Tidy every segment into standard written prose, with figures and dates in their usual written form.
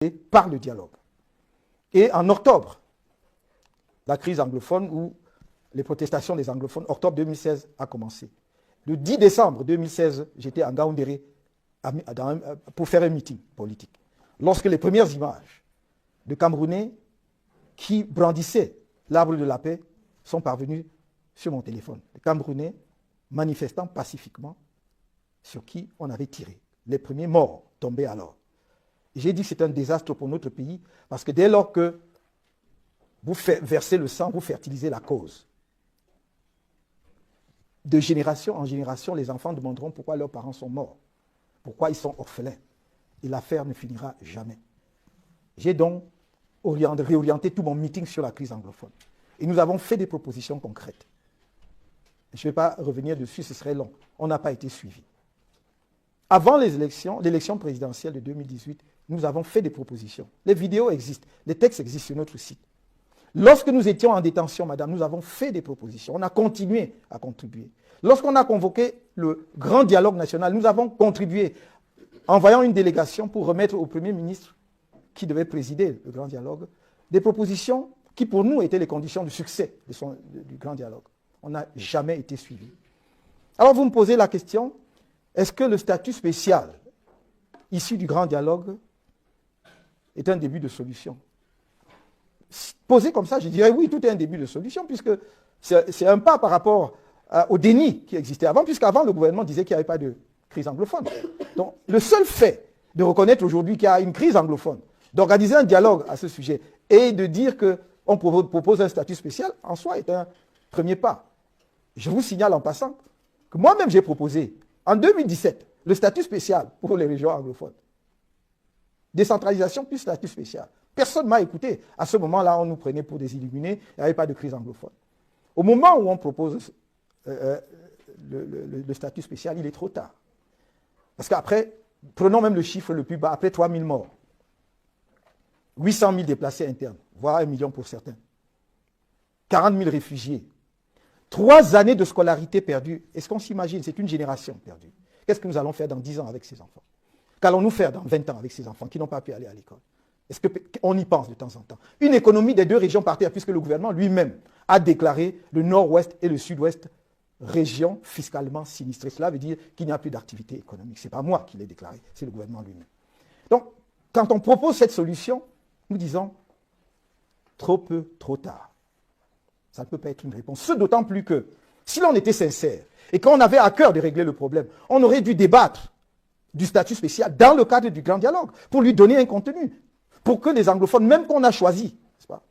par le dialogue. Et en octobre, la crise anglophone ou les protestations des anglophones, octobre 2016 a commencé. Le 10 décembre 2016, j'étais à Ngaoundéré pour faire un meeting politique. Lorsque les premières images de Camerounais qui brandissaient l'arbre de la paix sont parvenues sur mon téléphone. Les Camerounais manifestant pacifiquement sur qui on avait tiré. Les premiers morts tombaient alors. J'ai dit que c'est un désastre pour notre pays parce que dès lors que vous versez le sang, vous fertilisez la cause. De génération en génération, les enfants demanderont pourquoi leurs parents sont morts, pourquoi ils sont orphelins. Et l'affaire ne finira jamais. J'ai donc réorienté tout mon meeting sur la crise anglophone. Et nous avons fait des propositions concrètes. Je ne vais pas revenir dessus, ce serait long. On n'a pas été suivis. Avant l'élection présidentielle de 2018, nous avons fait des propositions. Les vidéos existent, les textes existent sur notre site. Lorsque nous étions en détention, madame, nous avons fait des propositions. On a continué à contribuer. Lorsqu'on a convoqué le grand dialogue national, nous avons contribué en envoyant une délégation pour remettre au Premier ministre qui devait présider le grand dialogue des propositions qui pour nous étaient les conditions de succès du grand dialogue. On n'a jamais été suivi. Alors vous me posez la question, est-ce que le statut spécial issu du grand dialogue est un début de solution? Posé comme ça, je dirais oui, tout est un début de solution, puisque c'est un pas par rapport au déni qui existait avant, puisqu'avant le gouvernement disait qu'il n'y avait pas de crise anglophone. Donc le seul fait de reconnaître aujourd'hui qu'il y a une crise anglophone, d'organiser un dialogue à ce sujet et de dire qu'on propose un statut spécial, en soi est un premier pas. Je vous signale en passant que moi-même j'ai proposé en 2017 le statut spécial pour les régions anglophones. Décentralisation plus statut spécial. Personne ne m'a écouté. À ce moment-là, on nous prenait pour des illuminés, il n'y avait pas de crise anglophone. Au moment où on propose le statut spécial, il est trop tard. Parce qu'après, prenons même le chiffre le plus bas, après 3 000 morts, 800 000 déplacés internes, voire 1 million pour certains, 40 000 réfugiés, 3 années de scolarité perdues. Est-ce qu'on s'imagine? C'est une génération perdue. Qu'est-ce que nous allons faire dans 10 ans avec ces enfants? Qu'allons-nous faire dans 20 ans avec ces enfants qui n'ont pas pu aller à l'école? Est-ce qu'on y pense de temps en temps? Une économie des deux régions par terre, puisque le gouvernement lui-même a déclaré le nord-ouest et le sud-ouest régions fiscalement sinistrées. Cela veut dire qu'il n'y a plus d'activité économique. Ce n'est pas moi qui l'ai déclaré, c'est le gouvernement lui-même. Donc, quand on propose cette solution, nous disons trop peu, trop tard. Ça ne peut pas être une réponse. Ce d'autant plus que, si l'on était sincère et qu'on avait à cœur de régler le problème, on aurait dû débattre du statut spécial dans le cadre du grand dialogue pour lui donner un contenu, pour que les anglophones, même qu'on a choisis, n'est-ce pas,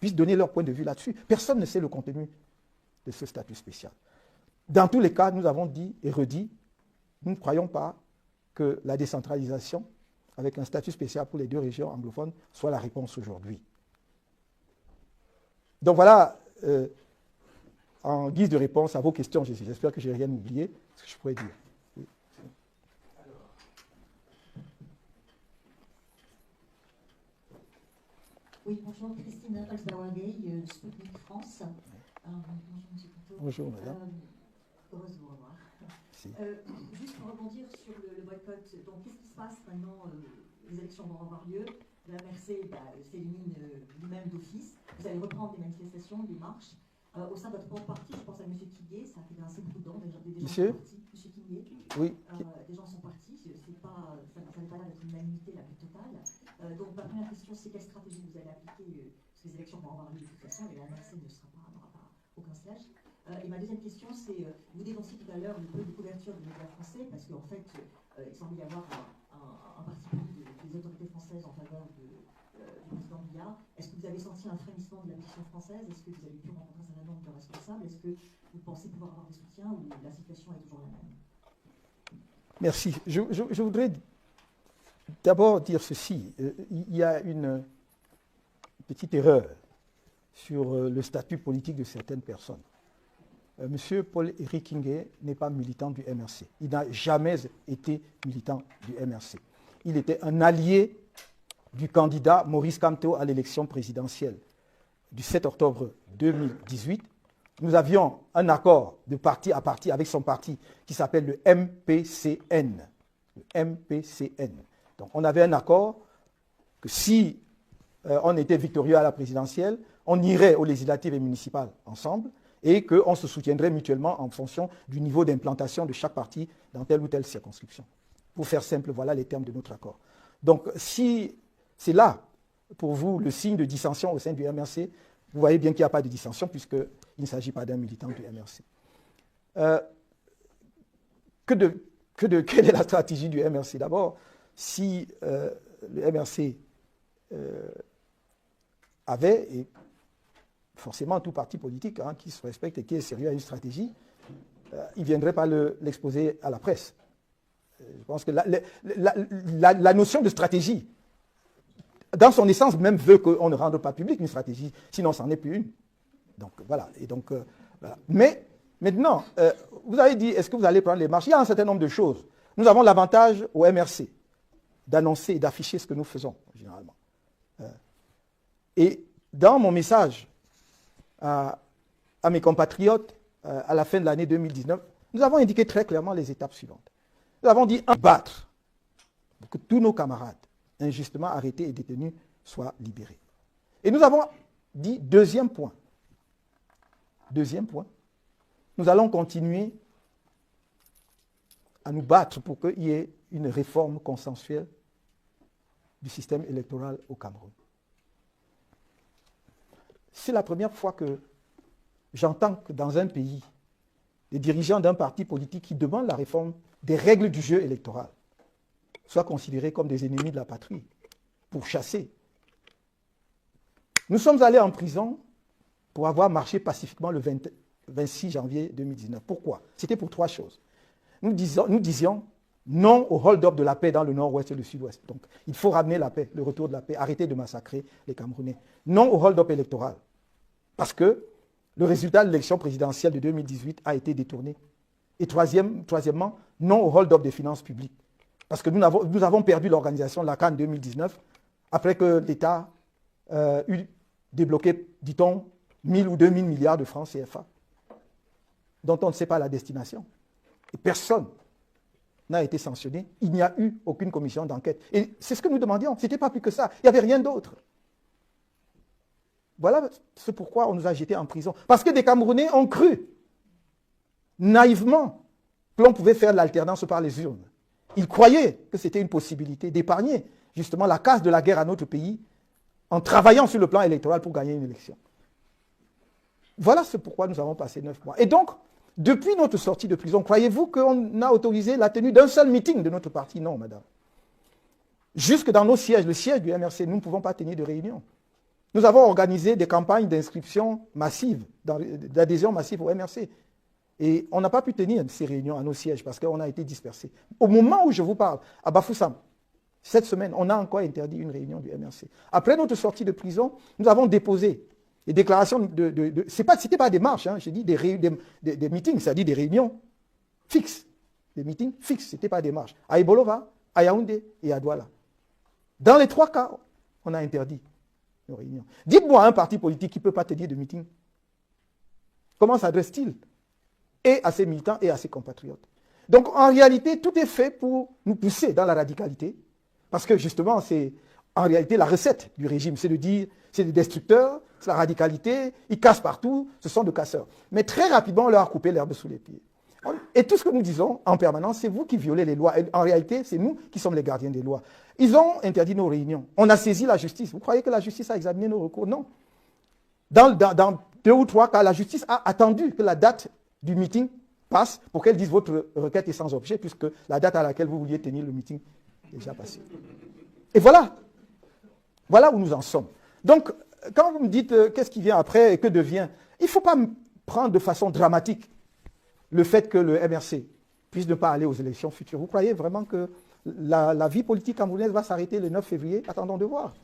puissent donner leur point de vue là-dessus. Personne ne sait le contenu de ce statut spécial. Dans tous les cas, nous avons dit et redit, nous ne croyons pas que la décentralisation, avec un statut spécial pour les deux régions anglophones, soit la réponse aujourd'hui. Donc voilà, en guise de réponse à vos questions, j'espère que je n'ai rien oublié, ce que je pourrais dire. Oui. Oui, bonjour, Christine Olzawadeh, Sputnik France. Bonjour, madame. Heureuse de vous revoir. Juste pour rebondir sur le boycott, donc qu'est-ce qui se passe maintenant? Les élections vont avoir lieu, la MRC s'élimine lui-même d'office, vous allez reprendre des manifestations, des marches. Au sein de votre propre parti, je pense à M. Kigué, ça fait assez prudent, des gens sont partis. M. Kigué, oui. Des gens sont partis, ça n'a pas l'air d'être une unanimité la plus totale. Donc ma première question, c'est quelle stratégie vous allez appliquer, parce que les élections vont avoir lieu de toute façon, et la MRC n'aura pas aucun siège. Et ma deuxième question, c'est, vous dénonciez tout à l'heure le peu de couverture des médias français, parce qu'en fait, il semble y avoir un parti pris des autorités françaises en faveur du président Biya. Est-ce que vous avez senti un frémissement de la position française? Est-ce que vous avez pu rencontrer un certain nombre de responsables? Est-ce que vous pensez pouvoir avoir des soutiens ou la situation est toujours la même? Merci. Je voudrais d'abord dire ceci. Il y a une petite erreur sur le statut politique de certaines personnes. Monsieur Paul-Éric Kigué n'est pas militant du MRC. Il n'a jamais été militant du MRC. Il était un allié du candidat Maurice Kamto à l'élection présidentielle du 7 octobre 2018. Nous avions un accord de parti à parti avec son parti qui s'appelle le MPCN. Le MPCN. Donc on avait un accord que si on était victorieux à la présidentielle, on irait aux législatives et municipales ensemble et qu'on se soutiendrait mutuellement en fonction du niveau d'implantation de chaque parti dans telle ou telle circonscription. Pour faire simple, voilà les termes de notre accord. Donc, si c'est là, pour vous, le signe de dissension au sein du MRC, vous voyez bien qu'il n'y a pas de dissension puisqu'il ne s'agit pas d'un militant du MRC. Quelle est la stratégie du MRC? D'abord, si le MRC avait, et forcément tout parti politique qui se respecte et qui est sérieux à une stratégie, il ne viendrait pas l'exposer à la presse. Je pense que la notion de stratégie, dans son essence même, veut qu'on ne rende pas public une stratégie, sinon c'en est plus une. Donc voilà. Et donc, voilà. Mais maintenant, vous avez dit, est-ce que vous allez prendre les marches? Il y a un certain nombre de choses. Nous avons l'avantage au MRC d'annoncer et d'afficher ce que nous faisons, généralement. Et dans mon message à mes compatriotes à la fin de l'année 2019, nous avons indiqué très clairement les étapes suivantes. Nous avons dit battre pour que tous nos camarades injustement arrêtés et détenus soient libérés. Et nous avons dit deuxième point, nous allons continuer à nous battre pour qu'il y ait une réforme consensuelle du système électoral au Cameroun. C'est la première fois que j'entends que dans un pays, les dirigeants d'un parti politique qui demandent la réforme des règles du jeu électoral soient considérés comme des ennemis de la patrie, pour chasser. Nous sommes allés en prison pour avoir marché pacifiquement le 26 janvier 2019. Pourquoi? C'était pour trois choses. Nous disions non au hold-up de la paix dans le nord-ouest et le sud-ouest. Donc, il faut ramener la paix, le retour de la paix, arrêter de massacrer les Camerounais. Non au hold-up électoral, parce que le résultat de l'élection présidentielle de 2018 a été détourné. Et troisièmement, non au hold-up des finances publiques. Parce que nous avons perdu l'organisation de la CAN 2019 après que l'État eut débloqué, dit-on, 1000 ou 2000 milliards de francs CFA, dont on ne sait pas la destination. Et personne n'a été sanctionné. Il n'y a eu aucune commission d'enquête. Et c'est ce que nous demandions. Ce n'était pas plus que ça. Il n'y avait rien d'autre. Voilà ce pourquoi on nous a jetés en prison. Parce que des Camerounais ont cru, naïvement, que l'on pouvait faire l'alternance par les urnes. Ils croyaient que c'était une possibilité d'épargner justement la casse de la guerre à notre pays en travaillant sur le plan électoral pour gagner une élection. Voilà ce pourquoi nous avons passé 9 mois. Et donc, depuis notre sortie de prison, croyez-vous qu'on a autorisé la tenue d'un seul meeting de notre parti? Non, madame. Jusque dans nos sièges, le siège du MRC, nous ne pouvons pas tenir de réunion. Nous avons organisé des campagnes d'inscription massive, d'adhésion massive au MRC. Et on n'a pas pu tenir ces réunions à nos sièges parce qu'on a été dispersés. Au moment où je vous parle, à Bafoussam, cette semaine, on a encore interdit une réunion du MRC. Après notre sortie de prison, nous avons déposé des déclarations c'était pas des marches, j'ai dit des meetings, c'est-à-dire des réunions fixes. Des meetings fixes, ce n'était pas des marches. À Ibolova, à Yaoundé et à Douala. Dans les trois cas, on a interdit nos réunions. Dites-moi un parti politique qui ne peut pas tenir de meeting. Comment s'adresse-t-il et à ses militants et à ses compatriotes? Donc en réalité, tout est fait pour nous pousser dans la radicalité, parce que justement, c'est en réalité la recette du régime, c'est de dire, c'est des destructeurs, c'est la radicalité, ils cassent partout, ce sont des casseurs. Mais très rapidement, on leur a coupé l'herbe sous les pieds. Et tout ce que nous disons en permanence, c'est vous qui violez les lois. Et en réalité, c'est nous qui sommes les gardiens des lois. Ils ont interdit nos réunions. On a saisi la justice. Vous croyez que la justice a examiné nos recours? Non. Dans 2 ou 3 cas, la justice a attendu que la date du meeting passe pour qu'elle dise votre requête est sans objet, puisque la date à laquelle vous vouliez tenir le meeting est déjà passée. Et voilà. Voilà où nous en sommes. Donc, quand vous me dites qu'est-ce qui vient après et que devient, il ne faut pas prendre de façon dramatique le fait que le MRC puisse ne pas aller aux élections futures. Vous croyez vraiment que la vie politique camerounaise va s'arrêter le 9 février? Attendons de voir.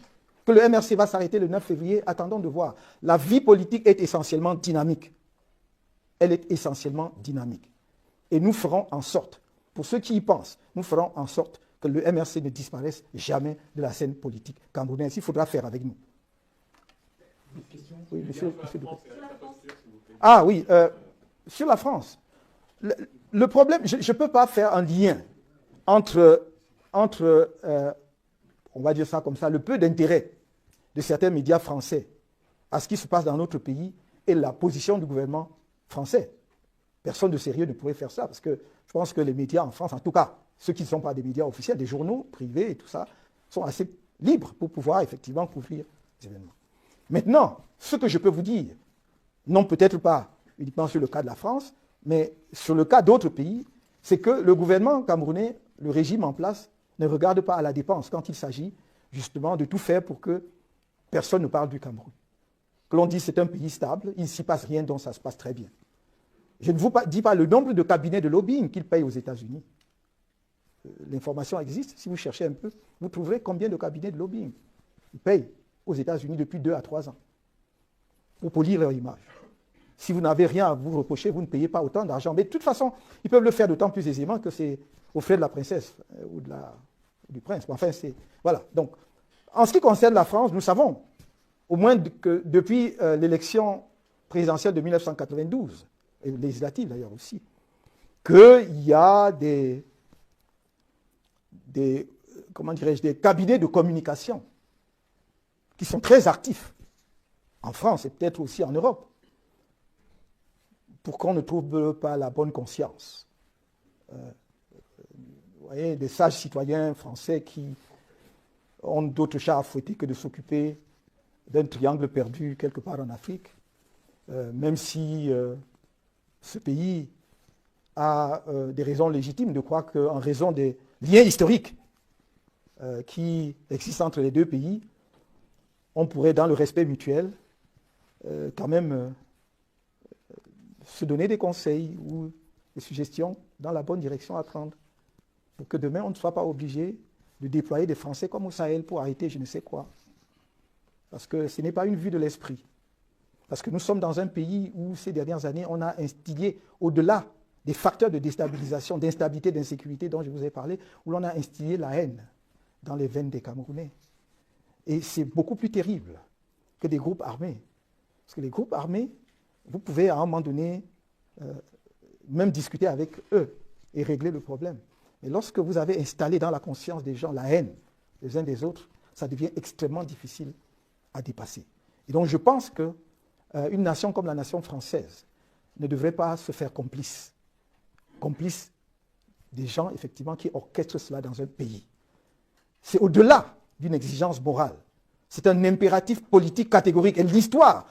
Que le MRC va s'arrêter le 9 février? Attendons de voir. La vie politique est essentiellement dynamique. Elle est essentiellement dynamique. Et nous ferons en sorte, pour ceux qui y pensent, nous ferons en sorte que le MRC ne disparaisse jamais de la scène politique camerounaise. Il faudra faire avec nous. Oui, monsieur. Ah oui, sur la France. Le problème, je ne peux pas faire un lien entre on va dire ça comme ça, le peu d'intérêt de certains médias français à ce qui se passe dans notre pays et la position du gouvernement français. Personne de sérieux ne pourrait faire ça, parce que je pense que les médias en France, en tout cas, ceux qui ne sont pas des médias officiels, des journaux privés et tout ça, sont assez libres pour pouvoir effectivement couvrir les événements. Maintenant, ce que je peux vous dire, non peut-être pas uniquement sur le cas de la France, mais sur le cas d'autres pays, c'est que le gouvernement camerounais, le régime en place, ne regarde pas à la dépense quand il s'agit justement de tout faire pour que personne ne parle du Cameroun. Que l'on dit c'est un pays stable, il ne s'y passe rien, donc ça se passe très bien. Je ne vous dis pas le nombre de cabinets de lobbying qu'ils payent aux États-Unis. L'information existe, si vous cherchez un peu, vous trouverez combien de cabinets de lobbying ils payent aux États-Unis depuis 2 à 3 ans pour polir leur image. Si vous n'avez rien à vous reprocher, vous ne payez pas autant d'argent. Mais de toute façon, ils peuvent le faire d'autant plus aisément que c'est aux frais de la princesse ou du prince. Enfin, c'est... Voilà. Donc, en ce qui concerne la France, nous savons, au moins que depuis l'élection présidentielle de 1992, et législative d'ailleurs aussi, qu'il y a comment dirais-je, des cabinets de communication qui sont très actifs en France et peut-être aussi en Europe, pour qu'on ne trouve pas la bonne conscience. Vous voyez, des sages citoyens français qui ont d'autres chats à fouetter que de s'occuper d'un triangle perdu quelque part en Afrique, même si ce pays a des raisons légitimes de croire qu'en raison des liens historiques qui existent entre les deux pays, on pourrait, dans le respect mutuel, quand même se donner des conseils ou des suggestions dans la bonne direction à prendre, pour que demain on ne soit pas obligé de déployer des Français comme au Sahel pour arrêter je ne sais quoi. Parce que ce n'est pas une vue de l'esprit. Parce que nous sommes dans un pays où ces dernières années, on a instillé, au-delà des facteurs de déstabilisation, d'instabilité, d'insécurité dont je vous ai parlé, où l'on a instillé la haine dans les veines des Camerounais. Et c'est beaucoup plus terrible que des groupes armés. Parce que les groupes armés, vous pouvez à un moment donné même discuter avec eux et régler le problème. Mais lorsque vous avez installé dans la conscience des gens la haine les uns des autres, ça devient extrêmement difficile à dépasser. Et donc je pense qu'une nation comme la nation française ne devrait pas se faire complice des gens effectivement qui orchestrent cela dans un pays. C'est au-delà d'une exigence morale. C'est un impératif politique catégorique. Et l'histoire,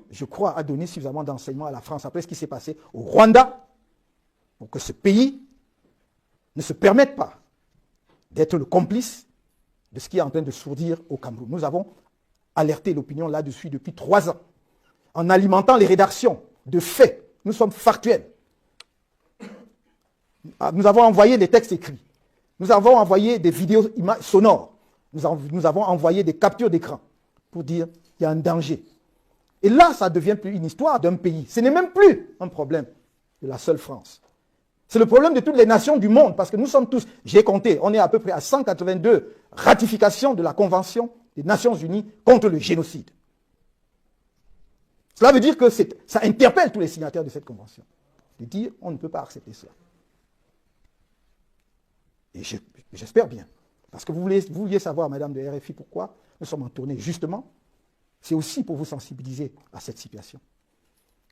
je crois, a donné suffisamment d'enseignements à la France après ce qui s'est passé au Rwanda pour que ce pays ne se permette pas d'être le complice de ce qui est en train de sourdir au Cameroun. Nous avons alerté l'opinion là-dessus depuis 3 ans, en alimentant les rédactions de faits. Nous sommes factuels. Nous avons envoyé des textes écrits. Nous avons envoyé des vidéos sonores. Nous avons envoyé des captures d'écran pour dire qu'il y a un danger. Et là, ça ne devient plus une histoire d'un pays. Ce n'est même plus un problème de la seule France. C'est le problème de toutes les nations du monde, parce que nous sommes tous, j'ai compté, on est à peu près à 182 ratifications de la Convention des Nations Unies contre le génocide. Cela veut dire que ça interpelle tous les signataires de cette convention, de dire on ne peut pas accepter cela. Et j'espère bien, parce que vous vouliez savoir, madame de RFI, pourquoi nous sommes en tournée, justement, c'est aussi pour vous sensibiliser à cette situation.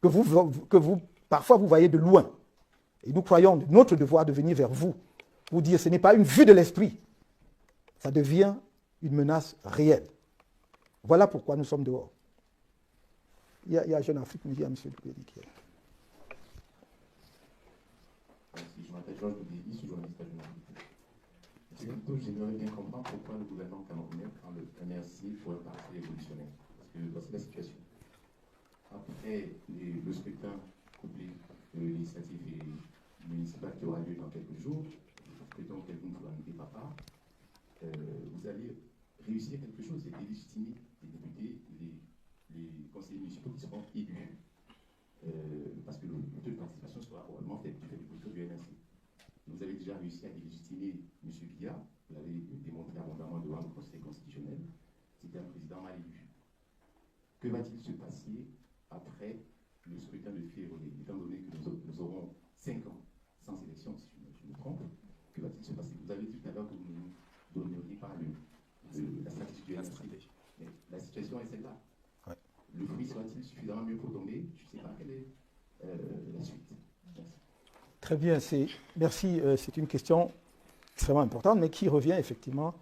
Que vous, parfois, vous voyez de loin. Et nous croyons de notre devoir de venir vers vous pour dire que ce n'est pas une vue de l'esprit, ça devient une menace réelle. Voilà pourquoi nous sommes dehors. Il y a Jeune Afrique, me dit à M. Dupéry. Je m'appelle Georges Dupéry, je suis journaliste à Jeune Afrique. J'aimerais bien comprendre pourquoi le gouvernement camerounais prend le MRC pour un parti révolutionnaire. Parce que voici la situation. Après le scrutin couplé législatif et municipal qui aura lieu dans quelques jours, scrutin auquel vous ne vous pas, vous allez réussir quelque chose, c'est délégitimer les députés, les conseillers municipaux qui seront élus. Parce que le taux de participation sera probablement fait du taux du MRC. Vous avez déjà réussi à délégitimer M. Guilla, vous l'avez démontré abondamment devant le Conseil constitutionnel, c'était un président mal élu. Que va-t-il se passer après le scrutin de février, étant donné que nous aurons 5 ans sans élection, si je me trompe, que va-t-il se passer? Vous avez dit tout à l'heure que vous ne donneriez pas de la stratégie du RSI. Mais la situation est celle-là. Ouais. Le fruit sera-t-il suffisamment mieux pour tomber? Je ne sais pas quelle est la suite. Merci. Très bien, merci. C'est une question extrêmement importante, mais qui revient effectivement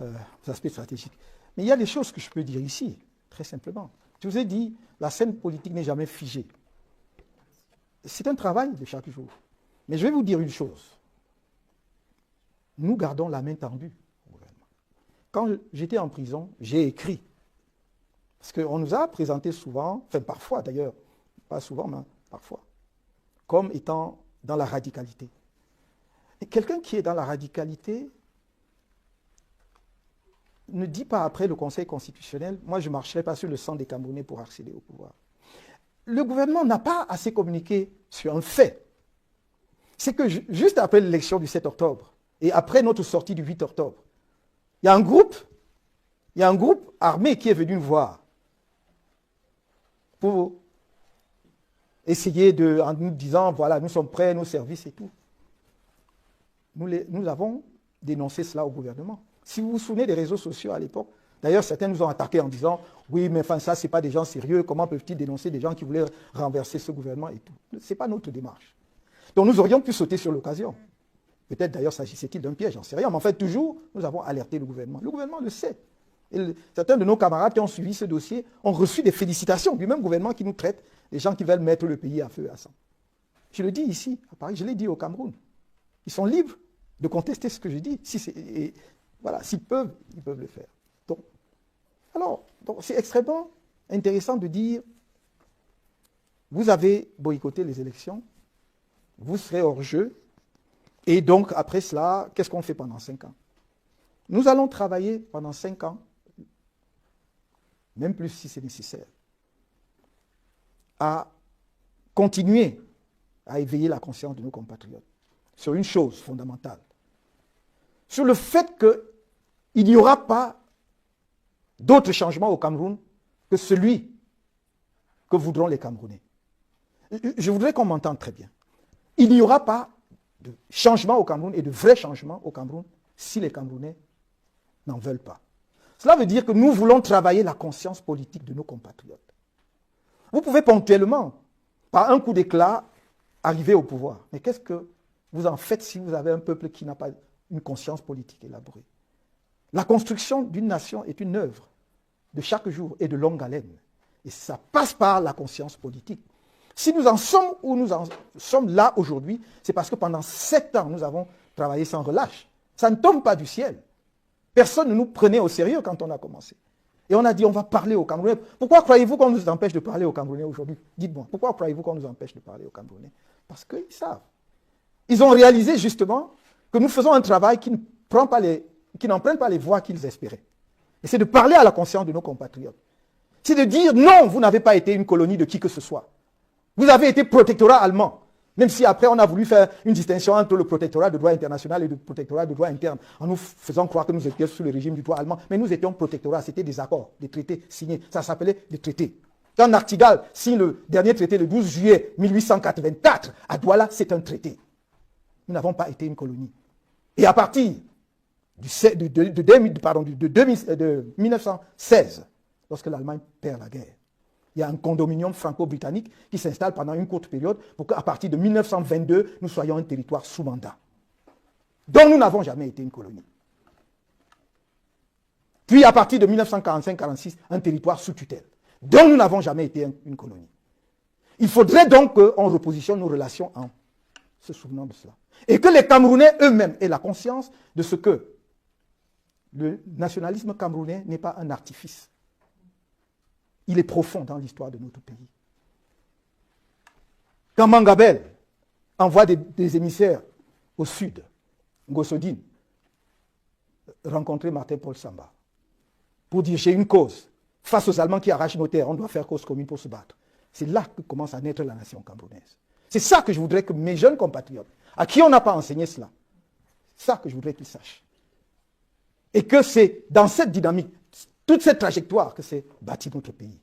aux aspects stratégiques. Mais il y a des choses que je peux dire ici, très simplement. Je vous ai dit, la scène politique n'est jamais figée. C'est un travail de chaque jour. Mais je vais vous dire une chose. Nous gardons la main tendue au gouvernement. Quand j'étais en prison, j'ai écrit. Parce qu'on nous a présenté souvent, enfin parfois d'ailleurs, pas souvent, mais parfois, comme étant dans la radicalité. Et quelqu'un qui est dans la radicalité ne dit pas après le Conseil constitutionnel, moi je ne marcherai pas sur le sang des Camerounais pour accéder au pouvoir. Le gouvernement n'a pas assez communiqué sur un fait. C'est que juste après l'élection du 7 octobre et après notre sortie du 8 octobre, il y a un groupe armé qui est venu nous voir pour essayer en nous disant, voilà, nous sommes prêts, nos services et tout. Nous avons dénoncé cela au gouvernement. Si vous vous souvenez des réseaux sociaux à l'époque, d'ailleurs certains nous ont attaqués en disant, oui, mais enfin ça, ce n'est pas des gens sérieux, comment peuvent-ils dénoncer des gens qui voulaient renverser ce gouvernement et tout. Ce n'est pas notre démarche. Donc nous aurions pu sauter sur l'occasion. Peut-être d'ailleurs s'agissait-il d'un piège, j'en sais rien, mais en fait toujours, nous avons alerté le gouvernement. Le gouvernement le sait. Et certains de nos camarades qui ont suivi ce dossier ont reçu des félicitations du même gouvernement qui nous traite, des gens qui veulent mettre le pays à feu et à sang. Je le dis ici, à Paris, je l'ai dit au Cameroun. Ils sont libres de contester ce que je dis. Voilà, s'ils peuvent, ils peuvent le faire. Donc c'est extrêmement intéressant de dire, vous avez boycotté les élections, vous serez hors jeu, et donc après cela, qu'est-ce qu'on fait pendant 5 ans? Nous allons travailler pendant 5 ans, même plus si c'est nécessaire, à continuer à éveiller la conscience de nos compatriotes sur une chose fondamentale, sur le fait qu'il n'y aura pas d'autre changement au Cameroun que celui que voudront les Camerounais. Je voudrais qu'on m'entende très bien. Il n'y aura pas de changement au Cameroun et de vrai changement au Cameroun si les Camerounais n'en veulent pas. Cela veut dire que nous voulons travailler la conscience politique de nos compatriotes. Vous pouvez ponctuellement, par un coup d'éclat, arriver au pouvoir. Mais qu'est-ce que vous en faites si vous avez un peuple qui n'a pas une conscience politique élaborée? La construction d'une nation est une œuvre de chaque jour et de longue haleine. Et ça passe par la conscience politique. Si nous en sommes où nous en sommes là aujourd'hui, c'est parce que pendant 7 ans, nous avons travaillé sans relâche. Ça ne tombe pas du ciel. Personne ne nous prenait au sérieux quand on a commencé. Et on a dit, on va parler aux Camerounais. Pourquoi croyez-vous qu'on nous empêche de parler aux Camerounais aujourd'hui? Dites-moi, pourquoi croyez-vous qu'on nous empêche de parler aux Camerounais? Parce qu'ils savent. Ils ont réalisé justement que nous faisons un travail qui n'emprunte pas les voies qu'ils espéraient. Et c'est de parler à la conscience de nos compatriotes. C'est de dire, non, vous n'avez pas été une colonie de qui que ce soit. Vous avez été protectorat allemand. Même si après on a voulu faire une distinction entre le protectorat de droit international et le protectorat de droit interne, en nous faisant croire que nous étions sous le régime du droit allemand. Mais nous étions protectorat, c'était des accords, des traités signés. Ça s'appelait des traités. Quand Nartigal signe le dernier traité le 12 juillet 1884, à Douala, c'est un traité. Nous n'avons pas été une colonie. Et à partir de 1916, lorsque l'Allemagne perd la guerre, il y a un condominium franco-britannique qui s'installe pendant une courte période pour qu'à partir de 1922, nous soyons un territoire sous mandat. Donc nous n'avons jamais été une colonie. Puis à partir de 1945-46, un territoire sous tutelle. Donc nous n'avons jamais été une colonie. Il faudrait donc qu'on repositionne nos relations en se souvenant de cela. Et que les Camerounais eux-mêmes aient la conscience de ce que le nationalisme camerounais n'est pas un artifice. Il est profond dans l'histoire de notre pays. Quand Mangabel envoie des émissaires au sud, Ngossodine, rencontrer Martin-Paul Samba, pour dire j'ai une cause, face aux Allemands qui arrachent nos terres, on doit faire cause commune pour se battre. C'est là que commence à naître la nation camerounaise. C'est ça que je voudrais que mes jeunes compatriotes, à qui on n'a pas enseigné cela, c'est ça que je voudrais qu'ils sachent. Et que c'est dans cette dynamique, toute cette trajectoire que s'est bâti notre pays,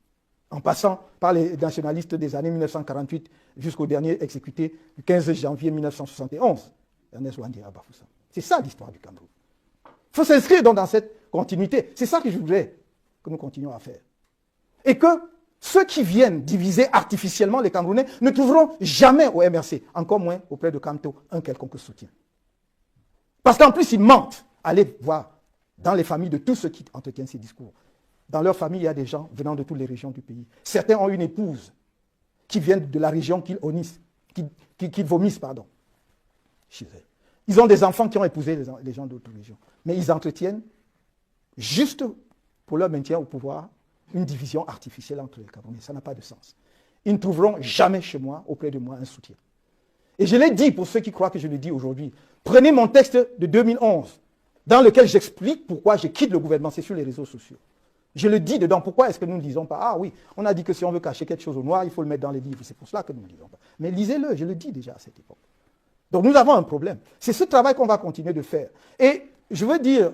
en passant par les nationalistes des années 1948 jusqu'au dernier exécuté le 15 janvier 1971, Ernest Ouandira Bafoussam. C'est ça l'histoire du Cameroun. Il faut s'inscrire donc dans cette continuité. C'est ça que je voudrais que nous continuions à faire. Et que ceux qui viennent diviser artificiellement les Camerounais ne trouveront jamais au MRC, encore moins auprès de Kamto, un quelconque soutien. Parce qu'en plus, ils mentent. Allez voir dans les familles de tous ceux qui entretiennent ces discours. Dans leur famille, il y a des gens venant de toutes les régions du pays. Certains ont une épouse qui vient de la région qu'ils vomissent, chez eux. Ils ont des enfants qui ont épousé les gens d'autres régions. Mais ils entretiennent, juste pour leur maintien au pouvoir, une division artificielle entre les Camerounais. Ça n'a pas de sens. Ils ne trouveront jamais chez moi, auprès de moi, un soutien. Et je l'ai dit pour ceux qui croient que je le dis aujourd'hui. Prenez mon texte de 2011, dans lequel j'explique pourquoi je quitte le gouvernement. C'est sur les réseaux sociaux. Je le dis dedans. Pourquoi est-ce que nous ne disons pas, ah oui, on a dit que si on veut cacher quelque chose au noir, il faut le mettre dans les livres. C'est pour cela que nous ne le disons pas. Mais lisez-le, je le dis déjà à cette époque. Donc nous avons un problème. C'est ce travail qu'on va continuer de faire. Et je veux dire,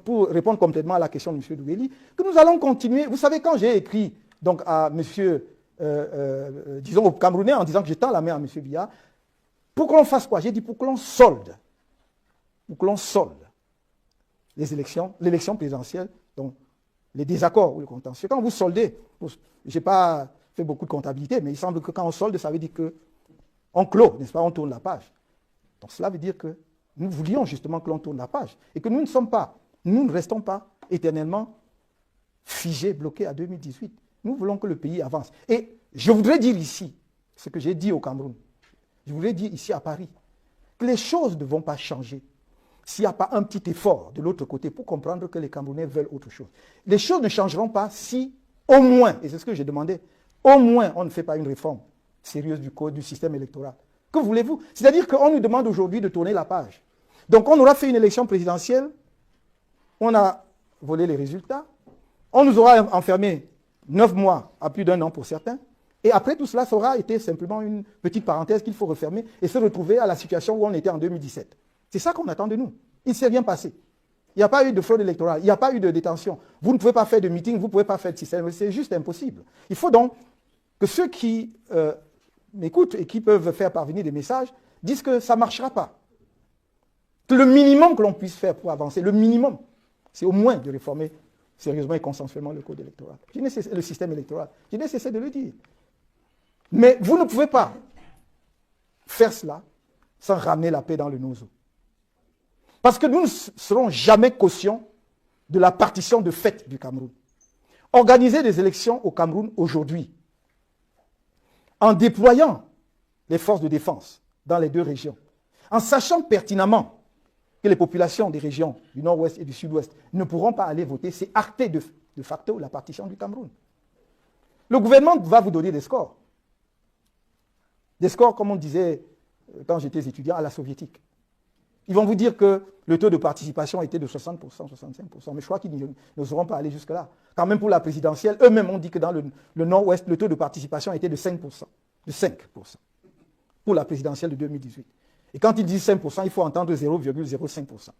pour répondre complètement à la question de M. Doueli, que nous allons continuer. Vous savez, quand j'ai écrit donc, à M. disons aux Camerounais en disant que je tends la main à M. Biya, pour que l'on fasse quoi? J'ai dit pour que l'on solde. Pour que l'on solde l'élection présidentielle, donc les désaccords ou le contentieux. Quand vous soldez, je n'ai pas fait beaucoup de comptabilité, mais il semble que quand on solde, ça veut dire qu'on clôt, n'est-ce pas, on tourne la page. Donc cela veut dire que nous voulions justement que l'on tourne la page et que nous ne restons pas éternellement figés, bloqués à 2018. Nous voulons que le pays avance. Et je voudrais dire ici, ce que j'ai dit au Cameroun, je voudrais dire ici à Paris, que les choses ne vont pas changer s'il n'y a pas un petit effort de l'autre côté pour comprendre que les Camerounais veulent autre chose. Les choses ne changeront pas si, au moins, et c'est ce que j'ai demandé, au moins on ne fait pas une réforme sérieuse du code, du système électoral. Que voulez-vous? C'est-à-dire qu'on nous demande aujourd'hui de tourner la page. Donc on aura fait une élection présidentielle, on a volé les résultats, on nous aura enfermés 9 mois à plus d'1 an pour certains, et après tout cela, ça aura été simplement une petite parenthèse qu'il faut refermer et se retrouver à la situation où on était en 2017. C'est ça qu'on attend de nous. Il ne s'est rien passé. Il n'y a pas eu de fraude électorale, il n'y a pas eu de détention. Vous ne pouvez pas faire de meeting, vous ne pouvez pas faire de système, c'est juste impossible. Il faut donc que ceux qui m'écoutent et qui peuvent faire parvenir des messages disent que ça ne marchera pas. Que le minimum que l'on puisse faire pour avancer, le minimum, c'est au moins de réformer sérieusement et consensuellement le code électoral. Le système électoral. Je n'ai cessé de le dire. Mais vous ne pouvez pas faire cela sans ramener la paix dans le nozo. Parce que nous ne serons jamais cautions de la partition de fait du Cameroun. Organiser des élections au Cameroun aujourd'hui, en déployant les forces de défense dans les deux régions, en sachant pertinemment que les populations des régions du nord-ouest et du sud-ouest ne pourront pas aller voter, c'est acter de facto la partition du Cameroun. Le gouvernement va vous donner des scores. Des scores, comme on disait quand j'étais étudiant, à la soviétique. Ils vont vous dire que le taux de participation était de 60%, 65%, mais je crois qu'ils n'oseront pas aller jusque-là. Quand même pour la présidentielle, eux-mêmes ont dit que dans le nord-ouest, le taux de participation était de 5%. De 5% pour la présidentielle de 2018. Et quand ils disent 5%, il faut entendre 0,05%.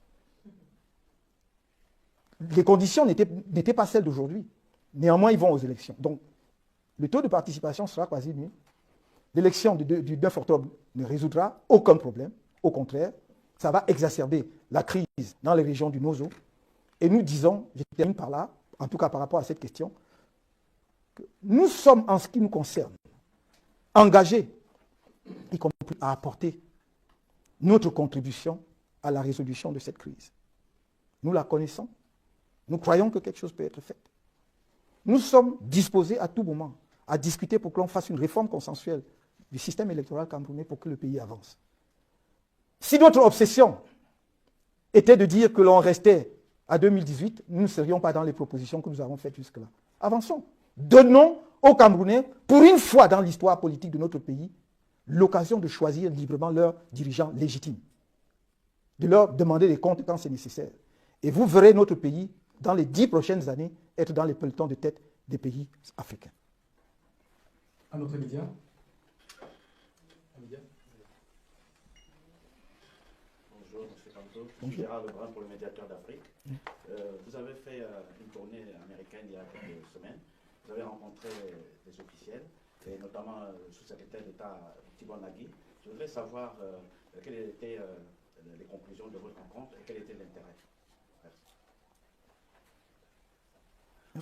Les conditions n'étaient pas celles d'aujourd'hui. Néanmoins, ils vont aux élections. Donc, le taux de participation sera quasi nul. L'élection du 9 octobre ne résoudra aucun problème. Au contraire, ça va exacerber la crise dans les régions du Nozo. Et nous disons, je termine par là, en tout cas par rapport à cette question, que nous sommes, en ce qui nous concerne, engagés, y compris à apporter notre contribution à la résolution de cette crise. Nous la connaissons. Nous croyons que quelque chose peut être fait. Nous sommes disposés à tout moment à discuter pour que l'on fasse une réforme consensuelle du système électoral camerounais pour que le pays avance. Si notre obsession était de dire que l'on restait à 2018, nous ne serions pas dans les propositions que nous avons faites jusque-là. Avançons. Donnons aux Camerounais, pour une fois dans l'histoire politique de notre pays, l'occasion de choisir librement leurs dirigeants légitimes, de leur demander des comptes quand c'est nécessaire. Et vous verrez notre pays, dans les 10 prochaines années, être dans les pelotons de tête des pays africains. Un autre média. Bonjour, M. Kanto. Je suis Gérard Lebrun pour le Médiateur d'Afrique. Vous avez fait une tournée américaine il y a quelques semaines. Vous avez rencontré des officiels, et notamment le sous-secrétaire d'État Thibon Nagui. Je voudrais savoir quelles étaient les conclusions de votre rencontre et quel était l'intérêt.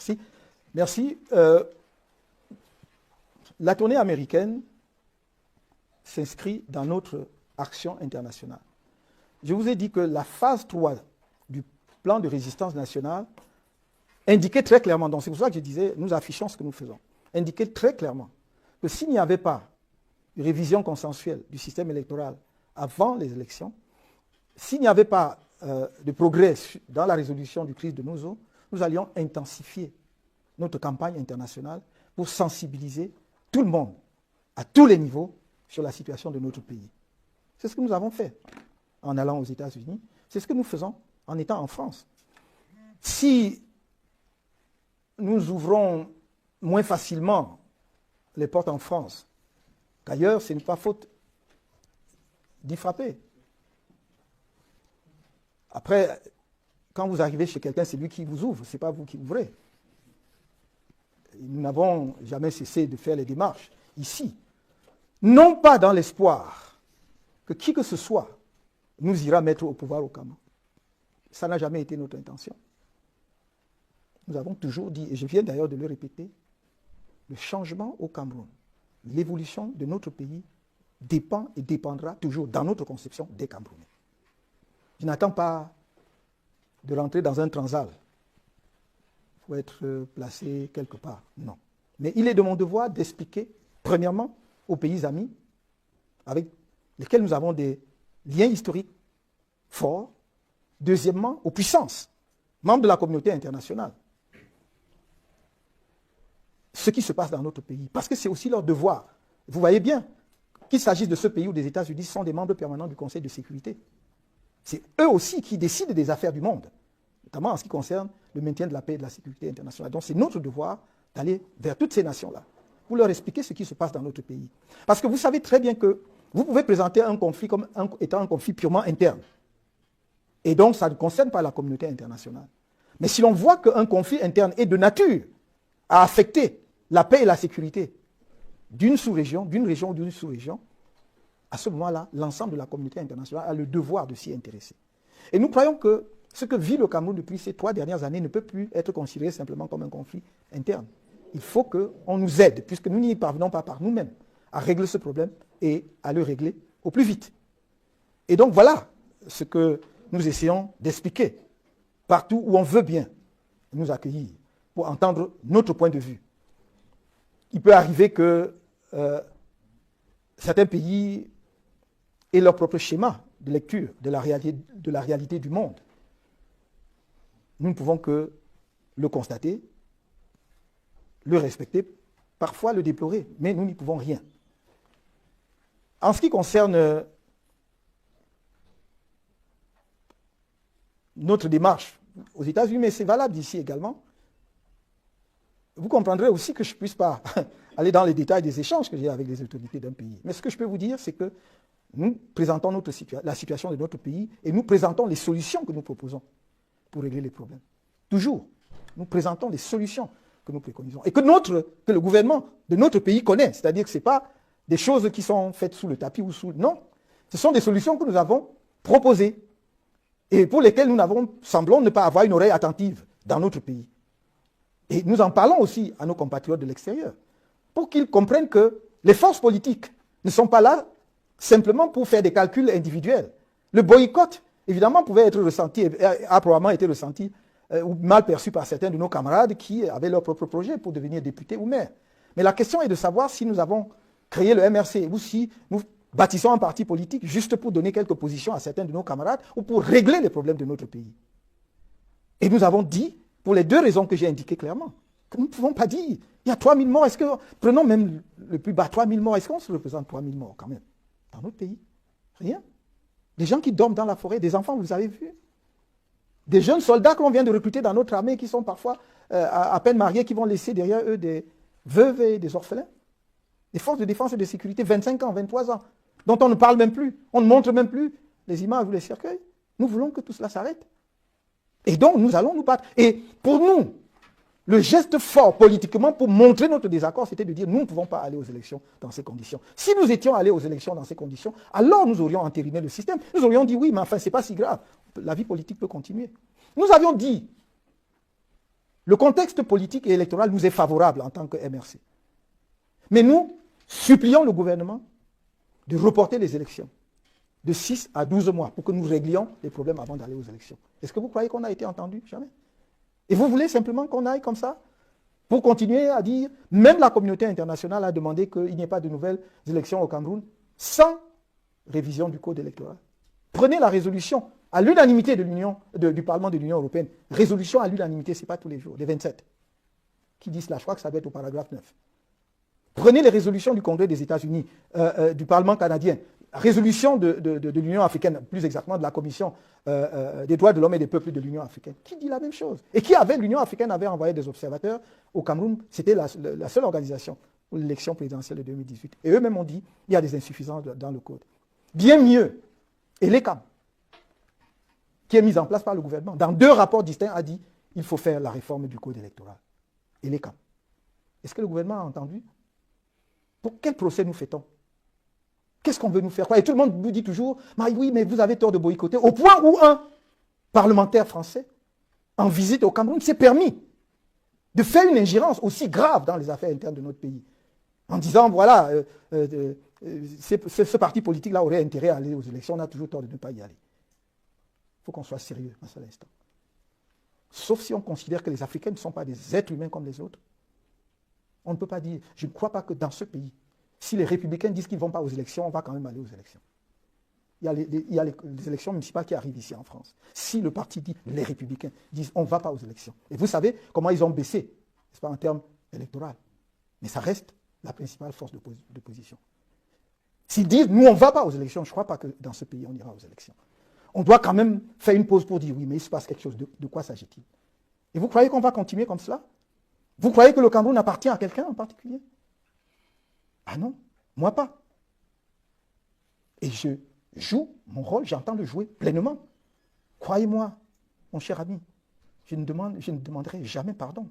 Merci. Merci. La tournée américaine s'inscrit dans notre action internationale. Je vous ai dit que la phase 3 du plan de résistance nationale indiquait très clairement, donc c'est pour ça que je disais, nous affichons ce que nous faisons, indiquait très clairement que s'il n'y avait pas de révision consensuelle du système électoral avant les élections, s'il n'y avait pas de progrès dans la résolution du crise de nos eaux, nous allions intensifier notre campagne internationale pour sensibiliser tout le monde, à tous les niveaux, sur la situation de notre pays. C'est ce que nous avons fait en allant aux États-Unis. C'est ce que nous faisons en étant en France. Si nous ouvrons moins facilement les portes en France qu'ailleurs, ce n'est pas faute d'y frapper. Après, quand vous arrivez chez quelqu'un, c'est lui qui vous ouvre, ce n'est pas vous qui ouvrez. Nous n'avons jamais cessé de faire les démarches ici. Non pas dans l'espoir que qui que ce soit nous ira mettre au pouvoir au Cameroun. Ça n'a jamais été notre intention. Nous avons toujours dit, et je viens d'ailleurs de le répéter, le changement au Cameroun, l'évolution de notre pays dépend et dépendra toujours, dans notre conception, des Camerounais. Je n'attends pas de rentrer dans un transal. Il faut être placé quelque part. Non. Mais il est de mon devoir d'expliquer, premièrement, aux pays amis, avec lesquels nous avons des liens historiques forts. Deuxièmement, aux puissances, membres de la communauté internationale, ce qui se passe dans notre pays. Parce que c'est aussi leur devoir. Vous voyez bien, qu'il s'agisse de ce pays ou des États-Unis, sont des membres permanents du Conseil de sécurité. C'est eux aussi qui décident des affaires du monde, notamment en ce qui concerne le maintien de la paix et de la sécurité internationale. Donc c'est notre devoir d'aller vers toutes ces nations-là, pour leur expliquer ce qui se passe dans notre pays. Parce que vous savez très bien que vous pouvez présenter un conflit comme étant un conflit purement interne. Et donc ça ne concerne pas la communauté internationale. Mais si l'on voit qu'un conflit interne est de nature à affecter la paix et la sécurité d'une sous-région, d'une région ou d'une sous-région, à ce moment-là, l'ensemble de la communauté internationale a le devoir de s'y intéresser. Et nous croyons que ce que vit le Cameroun depuis ces 3 dernières années ne peut plus être considéré simplement comme un conflit interne. Il faut qu'on nous aide, puisque nous n'y parvenons pas par nous-mêmes, à régler ce problème et à le régler au plus vite. Et donc voilà ce que nous essayons d'expliquer partout où on veut bien nous accueillir pour entendre notre point de vue. Il peut arriver que certains pays aient leur propre schéma de lecture de la réalité du monde. Nous ne pouvons que le constater, le respecter, parfois le déplorer, mais nous n'y pouvons rien. En ce qui concerne notre démarche aux États-Unis, mais c'est valable ici également, vous comprendrez aussi que je ne puisse pas aller dans les détails des échanges que j'ai avec les autorités d'un pays. Mais ce que je peux vous dire, c'est que nous présentons la situation de notre pays et nous présentons les solutions que nous proposons pour régler les problèmes. Toujours, nous présentons les solutions que nous préconisons et que le gouvernement de notre pays connaît. C'est-à-dire que ce n'est pas des choses qui sont faites sous le tapis ou sous... Non, ce sont des solutions que nous avons proposées et pour lesquelles nous semblons ne pas avoir une oreille attentive dans notre pays. Et nous en parlons aussi à nos compatriotes de l'extérieur, pour qu'ils comprennent que les forces politiques ne sont pas là simplement pour faire des calculs individuels. Le boycott, évidemment, pouvait être ressenti, a probablement été ressenti ou mal perçu par certains de nos camarades qui avaient leur propre projet pour devenir députés ou maires. Mais la question est de savoir si nous avons créé le MRC ou si nous bâtissons un parti politique juste pour donner quelques positions à certains de nos camarades ou pour régler les problèmes de notre pays. Et nous avons dit, pour les 2 raisons que j'ai indiquées clairement, que nous ne pouvons pas dire, il y a 3000 morts, prenons même le plus bas, 3000 morts, est-ce qu'on se représente 3000 morts quand même dans notre pays? Rien. Des gens qui dorment dans la forêt, des enfants, vous avez vu? Des jeunes soldats que l'on vient de recruter dans notre armée qui sont parfois à peine mariés, qui vont laisser derrière eux des veuves et des orphelins. Des forces de défense et de sécurité, 25 ans, 23 ans, dont on ne parle même plus, on ne montre même plus les images ou les cercueils. Nous voulons que tout cela s'arrête. Et donc, nous allons nous battre. Et pour nous, le geste fort politiquement pour montrer notre désaccord, c'était de dire nous ne pouvons pas aller aux élections dans ces conditions. Si nous étions allés aux élections dans ces conditions, alors nous aurions entériné le système. Nous aurions dit oui, mais enfin, ce n'est pas si grave. La vie politique peut continuer. Nous avions dit Le contexte politique et électoral nous est favorable en tant que MRC. Mais nous supplions le gouvernement de reporter les élections de 6 à 12 mois pour que nous réglions les problèmes avant d'aller aux élections. Est-ce que vous croyez qu'on a été entendu? Jamais. Et vous voulez simplement qu'on aille comme ça pour continuer à dire, même la communauté internationale a demandé qu'il n'y ait pas de nouvelles élections au Cameroun sans révision du code électoral. Prenez la résolution à l'unanimité du Parlement de l'Union européenne. Résolution à l'unanimité, ce n'est pas tous les jours, les 27 qui disent là, je crois que ça doit être au paragraphe 9. Prenez les résolutions du Congrès des États-Unis, du Parlement canadien, résolution de l'Union africaine, plus exactement de la Commission des droits de l'homme et des peuples de l'Union africaine, qui dit la même chose. Et l'Union africaine avait envoyé des observateurs au Cameroun, c'était la seule organisation pour l'élection présidentielle de 2018. Et eux-mêmes ont dit qu'il y a des insuffisances dans le code. Bien mieux, et l'ECAM, qui est mise en place par le gouvernement, dans 2 rapports distincts, a dit qu'il faut faire la réforme du code électoral. Et l'ECAM. Est-ce que le gouvernement a entendu? Pour quel procès nous fait-on? Qu'est-ce qu'on veut nous faire croire? Et tout le monde nous dit toujours, oui, mais vous avez tort de boycotter, au point où un parlementaire français, en visite au Cameroun, s'est permis de faire une ingérence aussi grave dans les affaires internes de notre pays, en disant, voilà, ce parti politique-là aurait intérêt à aller aux élections, on a toujours tort de ne pas y aller. Il faut qu'on soit sérieux à cet instant. Sauf si on considère que les Africains ne sont pas des êtres humains comme les autres. On ne peut pas dire, je ne crois pas que dans ce pays, si les républicains disent qu'ils ne vont pas aux élections, on va quand même aller aux élections. Il y a les élections municipales qui arrivent ici en France. Si le parti dit, les républicains disent, on ne va pas aux élections. Et vous savez comment ils ont baissé, n'est-ce pas, en termes électoraux. Mais ça reste la principale force d'opposition. S'ils disent, nous, on ne va pas aux élections, je ne crois pas que dans ce pays, on ira aux élections. On doit quand même faire une pause pour dire, oui, mais il se passe quelque chose. De quoi s'agit-il? Et vous croyez qu'on va continuer comme cela? Vous croyez que le Cameroun appartient à quelqu'un en particulier? Ah non, moi pas. Et je joue mon rôle, j'entends le jouer pleinement. Croyez-moi, mon cher ami, je ne demanderai jamais pardon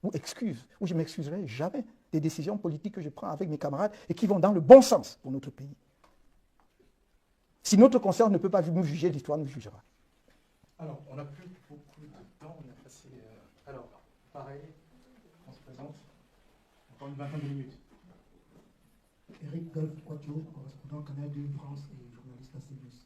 ou excuse, ou je ne m'excuserai jamais des décisions politiques que je prends avec mes camarades et qui vont dans le bon sens pour notre pays. Si notre conscience ne peut pas nous juger, l'histoire nous jugera. Alors, on n'a plus beaucoup de temps, on a passé... alors, pareil, on se présente, encore une vingtaine de minutes. Eric Golf Quattro, correspondant Canal 2 France et journaliste à CBS.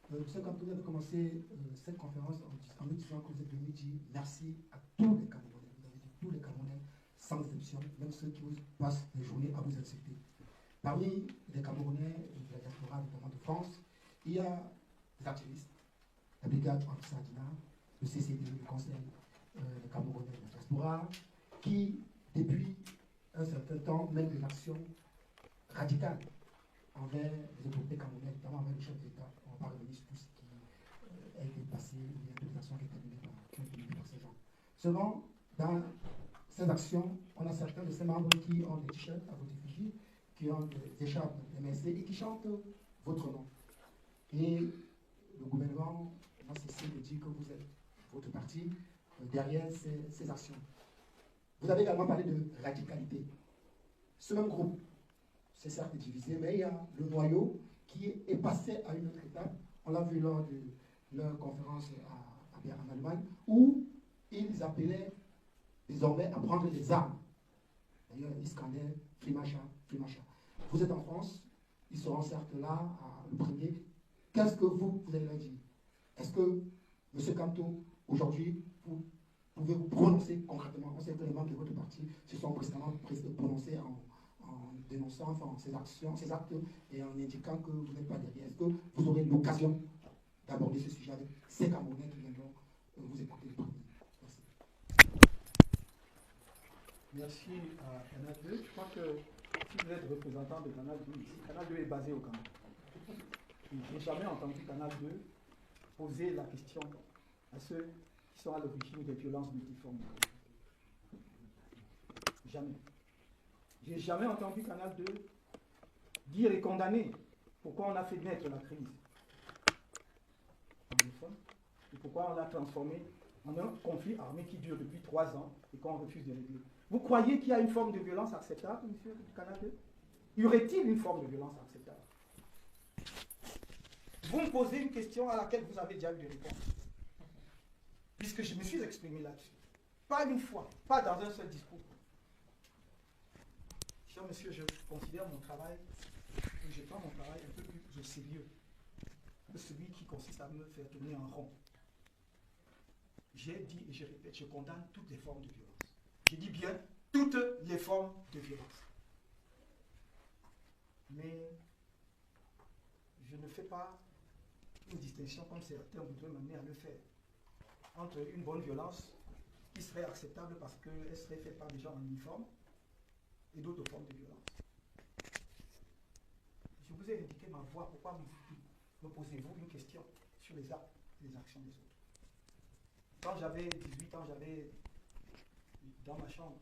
Monsieur Cameroun, vous avez commencé cette conférence en nous disant que vous êtes venu dire merci à tous les Camerounais. Vous avez dit tous les Camerounais, sans exception, même ceux qui passent les journées à vous insulter. Parmi les Camerounais de la diaspora, notamment de France, il y a des activistes, la brigade anti-Sadina, le CCD, le Conseil des Camerounais de la diaspora, qui, depuis un certain temps, mènent des actions radicales envers les autorités camerounaises, notamment envers le chef d'État. On va pas revenir sur tout ce qui a été passé, il y a d'autres actions qui ont été menées par ces gens. Seulement, dans ces actions, on a certains de ces membres qui ont des t-shirts à votre effigie, qui ont des écharpes MSC et qui chantent votre nom. Et le gouvernement n'a cessé de dire que vous êtes votre parti derrière ces actions. Vous avez également parlé de radicalité. Ce même groupe, c'est certes divisé, mais il y a le noyau qui est passé à une autre étape. On l'a vu lors de leur conférence en Allemagne, où ils appelaient désormais à prendre des armes. D'ailleurs, ils scandaient Frimacha, Frimacha. Vous êtes en France, ils seront certes là, le premier. Qu'est-ce que vous allez leur dire? Est-ce que, M. Kamto, aujourd'hui, vous pouvez vous prononcer concrètement? On sait que les membres de votre parti se sont précédemment prononcés en dénonçant ces actions, ces actes et en indiquant que vous n'êtes pas derrière. Est-ce que vous aurez l'occasion d'aborder ce sujet avec ces Camerounais qui viendront vous écouter le premier? Merci. Merci à Canal 2. Je crois que si vous êtes représentant de Canal 2 ici, Canal 2 est basé au Cameroun. Je n'ai jamais entendu Canal 2 poser la question à ceux qui sont à l'origine des violences multiformes. Jamais. Je n'ai jamais entendu Canal 2 dire et condamner pourquoi on a fait naître la crise anglophone et pourquoi on l'a transformé en un conflit armé qui dure depuis 3 ans et qu'on refuse de régler. Vous croyez qu'il y a une forme de violence acceptable, monsieur du Canal 2? Y aurait-il une forme de violence acceptable? Vous me posez une question à laquelle vous avez déjà eu des réponses, puisque je me suis exprimé là-dessus. Pas une fois, pas dans un seul discours. Cher monsieur, je considère mon travail, je prends mon travail un peu plus au sérieux que celui qui consiste à me faire tourner en rond. J'ai dit et je répète, je condamne toutes les formes de violence. Je dis bien toutes les formes de violence. Mais je ne fais pas une distinction comme certains voudraient m'amener à le faire entre une bonne violence qui serait acceptable parce qu'elle serait faite par des gens en uniforme et d'autres formes de violence. Je vous ai indiqué ma voie, pourquoi me posez-vous une question sur les actes et les actions des autres? Quand j'avais 18 ans, j'avais dans ma chambre